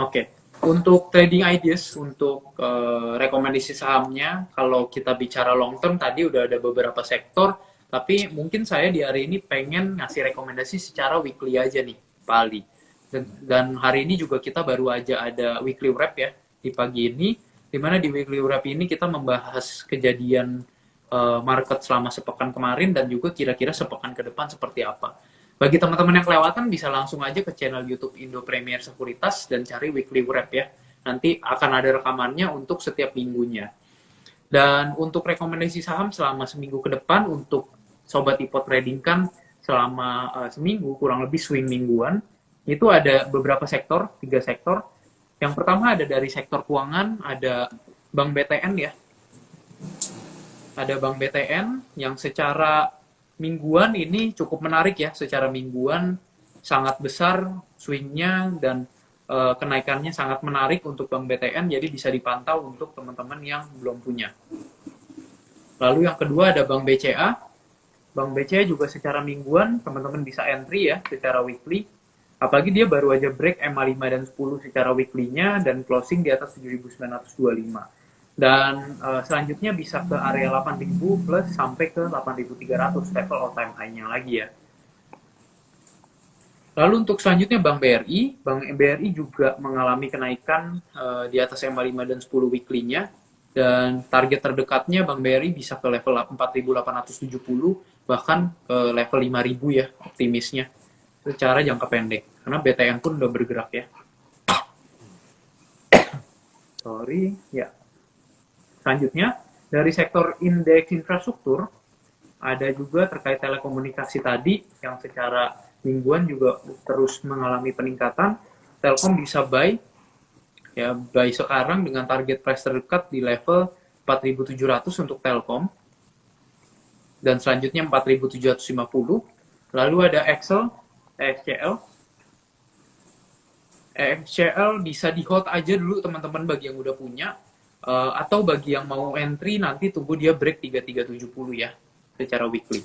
Speaker 2: Oke. Untuk trading ideas, untuk rekomendasi sahamnya, kalau kita bicara long term tadi udah ada beberapa sektor, tapi mungkin saya di hari ini pengen ngasih rekomendasi secara weekly aja nih, Pak Aldi. Dan hari ini juga kita baru aja ada weekly wrap ya di pagi ini, di mana di weekly wrap ini kita membahas kejadian market selama sepekan kemarin dan juga kira-kira sepekan ke depan seperti apa. Bagi teman-teman yang kelewatan bisa langsung aja ke channel YouTube Indo Premier Sekuritas dan cari weekly wrap ya. Nanti akan ada rekamannya untuk setiap minggunya. Dan untuk rekomendasi saham selama seminggu ke depan untuk Sobat Ipot Trading kan selama seminggu kurang lebih swing mingguan, itu ada beberapa sektor, 3 sektor. Yang pertama ada dari sektor keuangan, ada Bank BTN ya. Ada Bank BTN yang secara mingguan ini cukup menarik ya, secara mingguan sangat besar swingnya dan kenaikannya sangat menarik untuk Bank BTN, jadi bisa dipantau untuk teman-teman yang belum punya. Lalu yang kedua ada Bank BCA. Bank BCA juga secara mingguan teman-teman bisa entry ya secara weekly. Apalagi dia baru aja break MA5 dan 10 secara weekly-nya dan closing di atas 7.925. Dan selanjutnya bisa ke area 8.000 plus sampai ke 8.300 level all time high-nya lagi ya. Lalu untuk selanjutnya Bank BRI juga mengalami kenaikan di atas MA5 dan 10 weekly-nya. Dan target terdekatnya Bank BRI bisa ke level 4.870 bahkan ke level 5.000 ya optimisnya secara jangka pendek. Karena BTN pun udah bergerak ya. Ya. Selanjutnya, dari sektor indeks infrastruktur, ada juga terkait telekomunikasi tadi, yang secara mingguan juga terus mengalami peningkatan. Telkom bisa buy sekarang dengan target price terdekat di level 4.700 untuk Telkom. Dan selanjutnya 4.750. Lalu ada EXCL bisa di hold aja dulu teman-teman bagi yang udah punya. Atau bagi yang mau entry nanti tunggu dia break 3370 ya. secara weekly.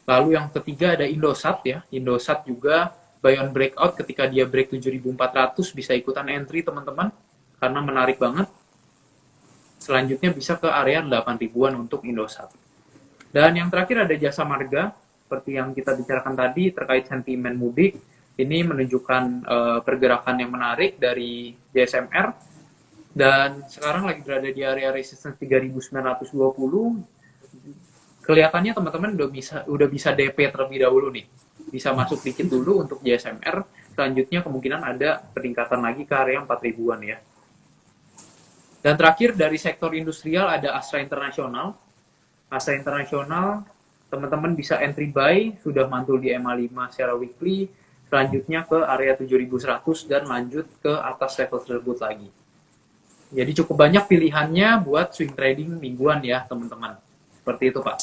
Speaker 2: Lalu yang ketiga ada Indosat ya. Indosat juga buy on breakout, ketika dia break 7.400 bisa ikutan entry teman-teman karena menarik banget. Selanjutnya bisa ke area 8.000-an untuk Indosat. Dan yang terakhir ada Jasa Marga, seperti yang kita bicarakan tadi terkait sentimen mudik. Ini menunjukkan pergerakan yang menarik dari JSMR, dan sekarang lagi berada di area resistance 3.920. Kelihatannya teman-teman udah bisa DP terlebih dahulu nih. Bisa masuk dikit dulu untuk JSMR, selanjutnya kemungkinan ada peningkatan lagi ke area 4.000-an ya. Dan terakhir dari sektor industrial ada Astra International. Astra International, teman-teman bisa entry buy, sudah mantul di MA5 secara weekly, selanjutnya ke area 7.100 dan lanjut ke atas level tersebut lagi. Jadi cukup banyak pilihannya buat swing trading mingguan ya teman-teman. Seperti itu Pak.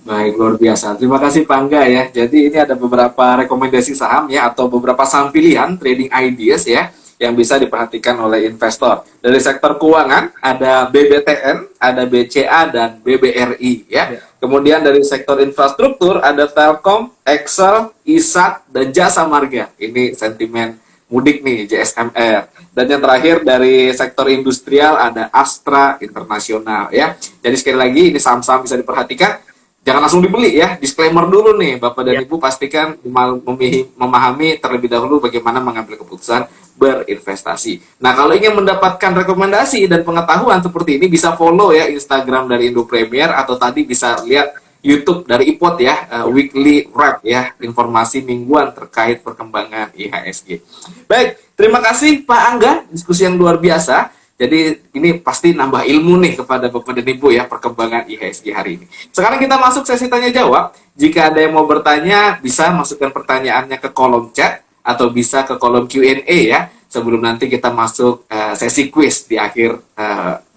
Speaker 1: Baik, luar biasa. Terima kasih Pak Angga ya. Jadi ini ada beberapa rekomendasi saham ya, atau beberapa saham pilihan trading ideas ya, yang bisa diperhatikan oleh investor. Dari sektor keuangan ada BBTN, ada BCA, dan BBRI ya. Kemudian dari sektor infrastruktur ada Telkom, Excel, ISAT, dan Jasa Marga. Ini sentimen mudik nih, JSMR. Dan yang terakhir dari sektor industrial ada Astra International ya. Jadi sekali lagi ini saham-saham bisa diperhatikan. Jangan langsung dibeli ya, disclaimer dulu nih Bapak dan Ibu, pastikan memahami terlebih dahulu bagaimana mengambil keputusan berinvestasi. Nah, kalau ingin mendapatkan rekomendasi dan pengetahuan seperti ini, bisa follow ya Instagram dari Indo Premier, atau tadi bisa lihat YouTube dari IPOT ya, weekly wrap ya, informasi mingguan terkait perkembangan IHSG. Baik, terima kasih Pak Angga, diskusi yang luar biasa. Jadi ini pasti nambah ilmu nih kepada Bapak dan Ibu ya, perkembangan IHSG hari ini. Sekarang kita masuk sesi tanya jawab. Jika ada yang mau bertanya, bisa masukkan pertanyaannya ke kolom chat atau bisa ke kolom Q&A ya, sebelum nanti kita masuk sesi quiz di akhir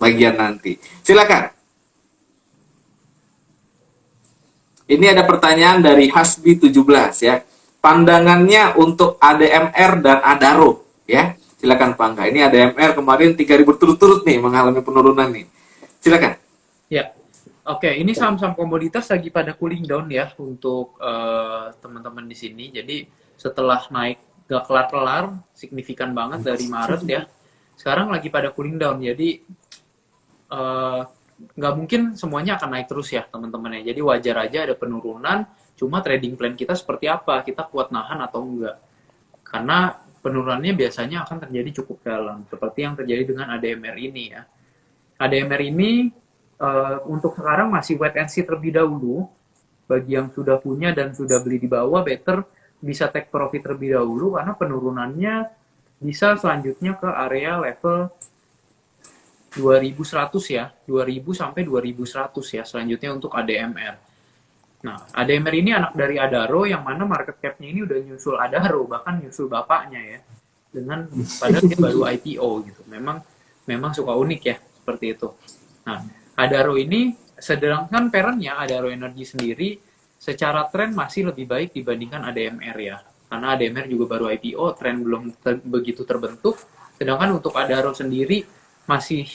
Speaker 1: bagian nanti. Silakan. Ini ada pertanyaan dari Hasbi17 ya. Pandangannya untuk ADMR dan Adaro ya. Silakan Pak Angga. Ini ADMR kemarin 3.000 turut-turut nih mengalami penurunan nih. Silakan.
Speaker 2: Ya. Oke, ini saham-saham komoditas lagi pada cooling down ya untuk teman-teman di sini. Jadi setelah naik gak kelar-kelar, signifikan banget dari Maret ya. Sekarang lagi pada cooling down. Jadi nggak mungkin semuanya akan naik terus ya teman-teman ya. Jadi wajar aja ada penurunan. Cuma trading plan kita seperti apa? Kita kuat nahan atau enggak? Karena penurunannya biasanya akan terjadi cukup dalam, seperti yang terjadi dengan ADMR ini ya. ADMR ini untuk sekarang masih wait and see terlebih dahulu. Bagi yang sudah punya dan sudah beli di bawah, better bisa take profit terlebih dahulu, karena penurunannya bisa selanjutnya ke area level 2100 ya, 2000 sampai 2100 ya selanjutnya untuk ADMR. Nah, ADMR ini anak dari Adaro, yang mana market cap-nya ini udah nyusul Adaro, bahkan nyusul bapaknya ya. Padahal dia baru IPO gitu. Memang suka unik ya, seperti itu. Nah, Adaro ini, sedangkan parent-nya Adaro Energy sendiri, secara tren masih lebih baik dibandingkan ADMR ya. Karena ADMR juga baru IPO, tren belum begitu terbentuk. Sedangkan untuk Adaro sendiri masih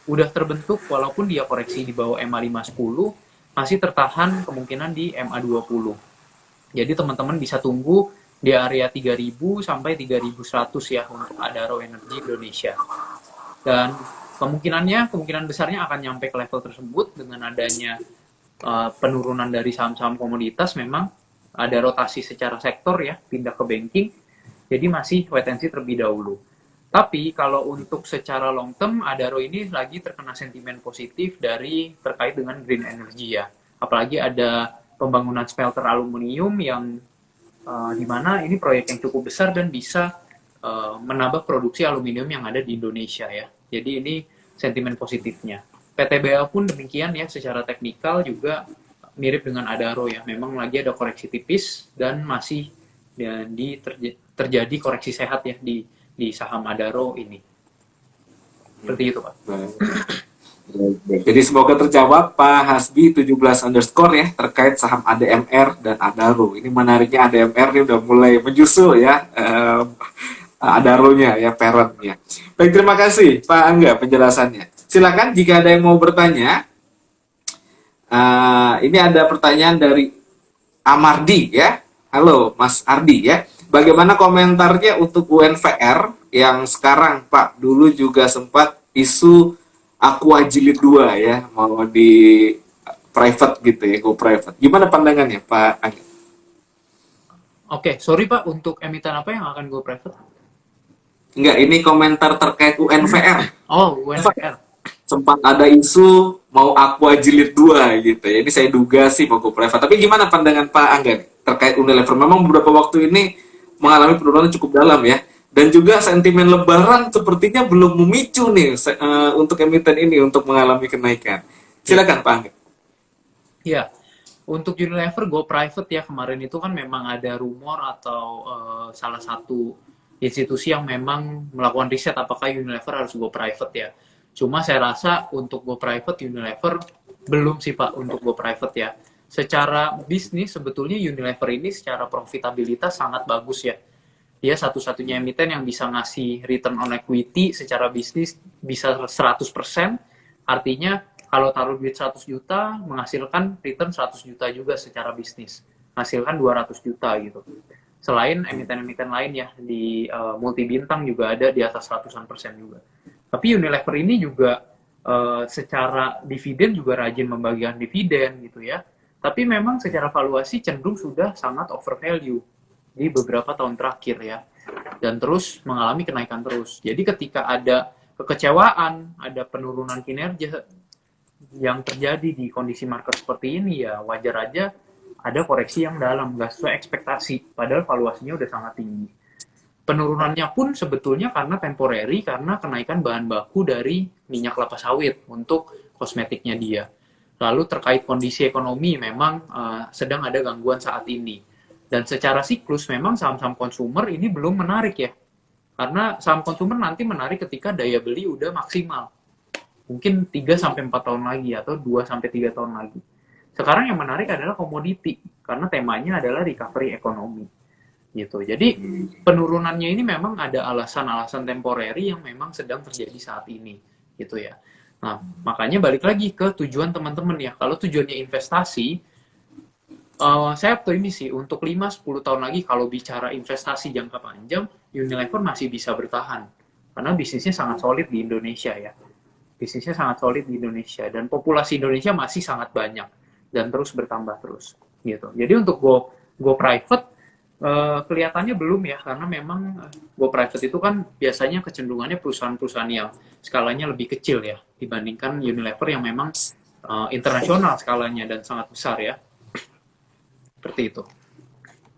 Speaker 2: udah terbentuk, walaupun dia koreksi di bawah MA510, masih tertahan kemungkinan di MA20. Jadi teman-teman bisa tunggu di area 3.000 sampai 3.100 ya untuk Adaro Energy Indonesia. Dan kemungkinan besarnya akan nyampe ke level tersebut dengan adanya penurunan dari saham-saham komoditas. Memang ada rotasi secara sektor ya, pindah ke banking. Jadi masih wait and see terlebih dahulu. Tapi kalau untuk secara long term, Adaro ini lagi terkena sentimen positif terkait dengan green energy ya. Apalagi ada pembangunan smelter aluminium yang dimana ini proyek yang cukup besar dan bisa menambah produksi aluminium yang ada di Indonesia ya. Jadi ini sentimen positifnya. PTBA pun demikian ya, secara teknikal juga mirip dengan Adaro ya. Memang lagi ada koreksi tipis dan masih terjadi koreksi sehat ya di saham Adaro ini. Seperti itu, Pak.
Speaker 1: Jadi semoga terjawab Pak Hasbi 17_ ya terkait saham ADMR dan Adaro. Ini menariknya ADMR ini udah mulai menyusul ya Adaronya ya, parentnya. Baik, terima kasih Pak Angga penjelasannya. Silakan jika ada yang mau bertanya. Ini ada pertanyaan dari Amardi ya. Halo Mas Ardi ya. Bagaimana komentarnya untuk UNVR yang sekarang Pak, dulu juga sempat isu Aqua Jilid 2 ya, mau di private gitu ya, go private. Gimana pandangannya Pak Angga?
Speaker 2: Oke, sorry Pak, untuk emiten apa yang akan go private?
Speaker 1: Enggak, ini komentar terkait UNVR.
Speaker 2: Oh, UNVR.
Speaker 1: Sempat ada isu mau Aqua Jilid 2 gitu ya. Ini saya duga sih mau go private. Tapi gimana pandangan Pak Angga nih, terkait Unilever? Memang beberapa waktu ini mengalami penurunan cukup dalam ya. Dan juga sentimen lebaran sepertinya belum memicu nih untuk emiten ini untuk mengalami kenaikan. Silakan Pak Angga.
Speaker 2: Ya, untuk Unilever go private ya kemarin itu kan memang ada rumor atau salah satu institusi yang memang melakukan riset apakah Unilever harus go private ya. Cuma saya rasa untuk go private Unilever belum sih Pak untuk go private ya. Secara bisnis sebetulnya Unilever ini secara profitabilitas sangat bagus ya. Dia satu-satunya emiten yang bisa ngasih return on equity secara bisnis bisa 100%. Artinya kalau taruh duit 100 juta menghasilkan return 100 juta juga secara bisnis. Menghasilkan 200 juta gitu. Selain emiten-emiten lain ya di multi bintang juga ada di atas ratusan persen juga. Tapi Unilever ini juga secara dividen juga rajin membagikan dividen gitu ya. Tapi memang secara valuasi cenderung sudah sangat overvalue di beberapa tahun terakhir ya. Dan terus mengalami kenaikan terus. Jadi ketika ada kekecewaan, ada penurunan kinerja yang terjadi di kondisi market seperti ini ya wajar aja ada koreksi yang dalam, nggak sesuai ekspektasi. Padahal valuasinya udah sangat tinggi. Penurunannya pun sebetulnya karena temporary, karena kenaikan bahan baku dari minyak kelapa sawit untuk kosmetiknya dia. Lalu terkait kondisi ekonomi memang sedang ada gangguan saat ini. Dan secara siklus memang saham-saham konsumer ini belum menarik ya. Karena saham konsumer nanti menarik ketika daya beli udah maksimal. Mungkin 3-4 tahun lagi atau 2-3 tahun lagi. Sekarang yang menarik adalah komoditi karena temanya adalah recovery ekonomi. Gitu. Jadi penurunannya ini memang ada alasan-alasan temporary yang memang sedang terjadi saat ini gitu ya. Nah, makanya balik lagi ke tujuan teman-teman ya. Kalau tujuannya investasi, saya optimis sih untuk 5-10 tahun lagi kalau bicara investasi jangka panjang, Unilever masih bisa bertahan. Karena bisnisnya sangat solid di Indonesia ya. Bisnisnya sangat solid di Indonesia dan populasi Indonesia masih sangat banyak dan terus bertambah terus gitu. Jadi untuk go private kelihatannya belum ya karena memang go private itu kan biasanya kecenderungannya perusahaan-perusahaan yang skalanya lebih kecil ya dibandingkan Unilever yang memang internasional skalanya dan sangat besar ya. Seperti itu.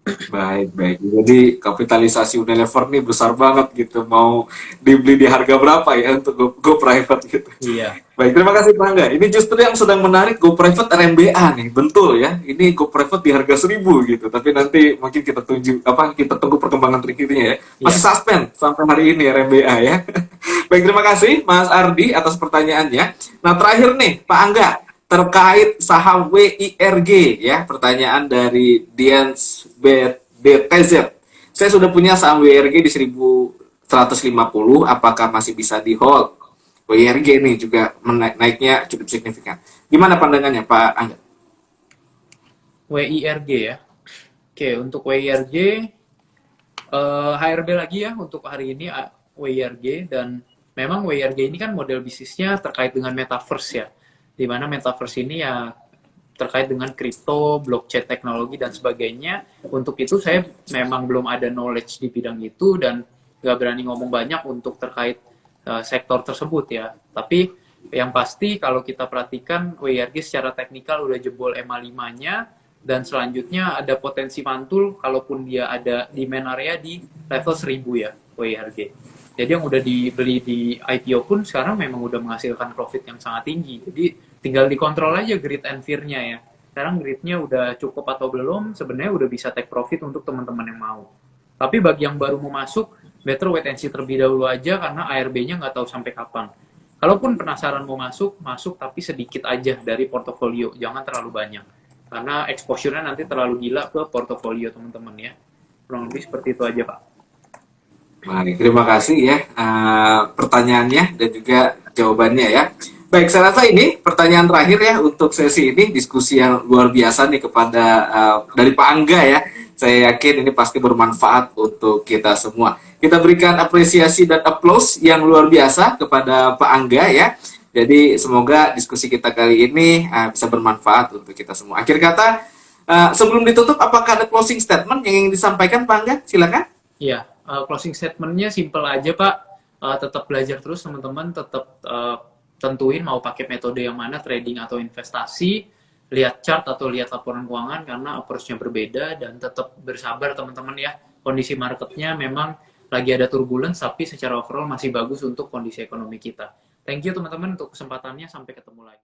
Speaker 1: Baik, baik. Jadi kapitalisasi Unilever nih besar banget gitu. Mau dibeli di harga berapa ya untuk go private gitu.
Speaker 2: Iya.
Speaker 1: Baik, terima kasih Pak Angga. Ini justru yang sedang menarik go private RMBA nih, betul ya. Ini go private di harga 1.000 gitu. Tapi nanti mungkin kita tunggu perkembangan terkininya ya. Masih suspend sampai hari ini RMBA ya. Baik, terima kasih Mas Ardi atas pertanyaannya. Nah, terakhir nih Pak Angga terkait saham WIRG ya, pertanyaan dari Dians BTZ. Saya sudah punya saham WIRG di 1.150, apakah masih bisa di hold? WIRG ini juga naiknya cukup signifikan. Gimana pandangannya Pak Angga?
Speaker 2: WIRG ya. Oke, untuk WIRG HRB lagi ya untuk hari ini WIRG dan memang WIRG ini kan model bisnisnya terkait dengan metaverse ya. Di mana metaverse ini ya terkait dengan kripto, blockchain teknologi dan sebagainya. Untuk itu saya memang belum ada knowledge di bidang itu dan nggak berani ngomong banyak untuk terkait sektor tersebut ya. Tapi yang pasti kalau kita perhatikan WIRG secara teknikal udah jebol EMA 5-nya dan selanjutnya ada potensi mantul kalaupun dia ada demand area di level 1.000 ya WIRG. Jadi yang udah dibeli di IPO pun sekarang memang udah menghasilkan profit yang sangat tinggi. Jadi tinggal dikontrol aja greed and fear-nya ya. Sekarang greed-nya udah cukup atau belum, sebenarnya udah bisa take profit untuk teman-teman yang mau. Tapi bagi yang baru mau masuk, better wait and see terlebih dahulu aja karena ARB-nya nggak tahu sampai kapan. Kalaupun penasaran mau masuk tapi sedikit aja dari portofolio, jangan terlalu banyak. Karena exposure-nya nanti terlalu gila ke portofolio teman-teman ya. Kurang lebih seperti itu aja Pak.
Speaker 1: Baik, terima kasih ya pertanyaannya dan juga jawabannya ya. Baik, saya rasa ini pertanyaan terakhir ya untuk sesi ini, diskusi yang luar biasa nih kepada dari Pak Angga ya. Saya yakin ini pasti bermanfaat untuk kita semua. Kita berikan apresiasi dan applause yang luar biasa kepada Pak Angga ya. Jadi semoga diskusi kita kali ini bisa bermanfaat untuk kita semua. Akhir kata, sebelum ditutup, apakah ada closing statement yang ingin disampaikan Pak Angga? Silakan.
Speaker 2: Iya, closing statement-nya simple aja Pak. Tetap belajar terus teman-teman, tetap tentuin mau pakai metode yang mana, trading atau investasi, lihat chart atau lihat laporan keuangan karena approach-nya berbeda, dan tetap bersabar teman-teman ya. Kondisi marketnya memang lagi ada turbulence, tapi secara overall masih bagus untuk kondisi ekonomi kita. Thank you teman-teman untuk kesempatannya, sampai ketemu lagi.